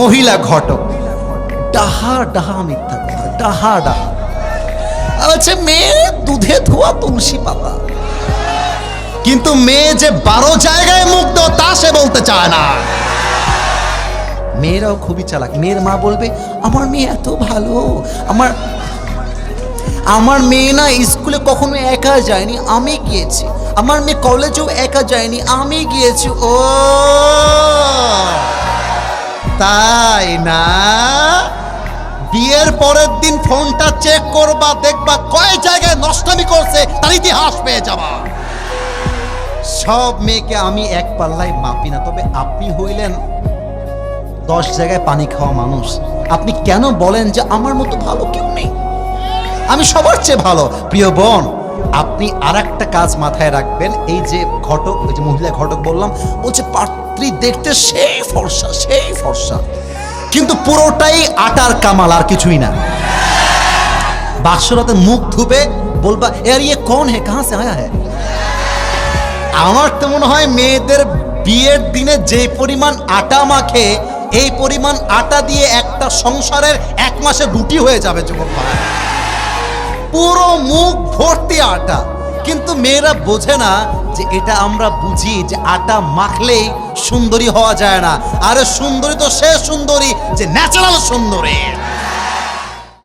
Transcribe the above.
মহিলা ঘটক, ডাহা ডাহা মিথ্যা কথা, ডাহা ডাহা। আচ্ছা, মেয়ে দুধে ধোয়া তুলসী পাতা, কিন্তু মেয়ে যে 12 জায়গায় মুগ্ধ তা সে বলতে চায় না। মেয়েরাও খুবই চালাক। মেয়ের মা বলবে আমার মেয়ে এত ভালো, আমার মেয়ে না স্কুলে কখনো একা যায়নি, আমি গিয়েছি। আমার মেয়ে কলেজেও একা যায়নি, আমি গিয়েছি। ও তাই না? বিয়ের পরের দিন ফোনটা চেক করবা, দেখবা কয় জায়গায় নষ্টামি করছে, তার ইতিহাস পেয়ে যাবা। সব মেয়েকে আমি এক পাল্লায় মাপি না, তবে আপনি হইলেন 10 জায়গায় পানি খাওয়া মানুষ। আপনি কেন বলেন যে আমার মতো ভালো কেউ নেই, আমি সবার চেয়ে ভালো? প্রিয় বোন, আপনি আর একটা কাজ মাথায় রাখবেন। এই যে ঘটক, ওই যে মহিলা ঘটক বললাম, বলছে পাত্রী দেখতে সেই ফর্সা, সেই ফর্সা, কিন্তু পুরোটাই আটার কামাল, আর কিছুই না। বাসরাতে মুখ ধুবে বলবা यार ये कौन है, कहां से आया है। আমার তো মনে হয় মেয়েদের বিয়ের দিনে যে পরিমাণ আটা মাখে, এই পরিমাণ আটা দিয়ে একটা সংসারের 1 মাসের রুটি হয়ে যাবে যুবক ভাই। পুরো মুখ ভর্তি আটা, কিন্তু মেয়েরা বোঝে না যে এটা আমরা বুঝি যে আটা মাখলেই সুন্দরী হওয়া যায় না। আরে সুন্দরী তো সে সুন্দরী যে ন্যাচারাল সুন্দরী।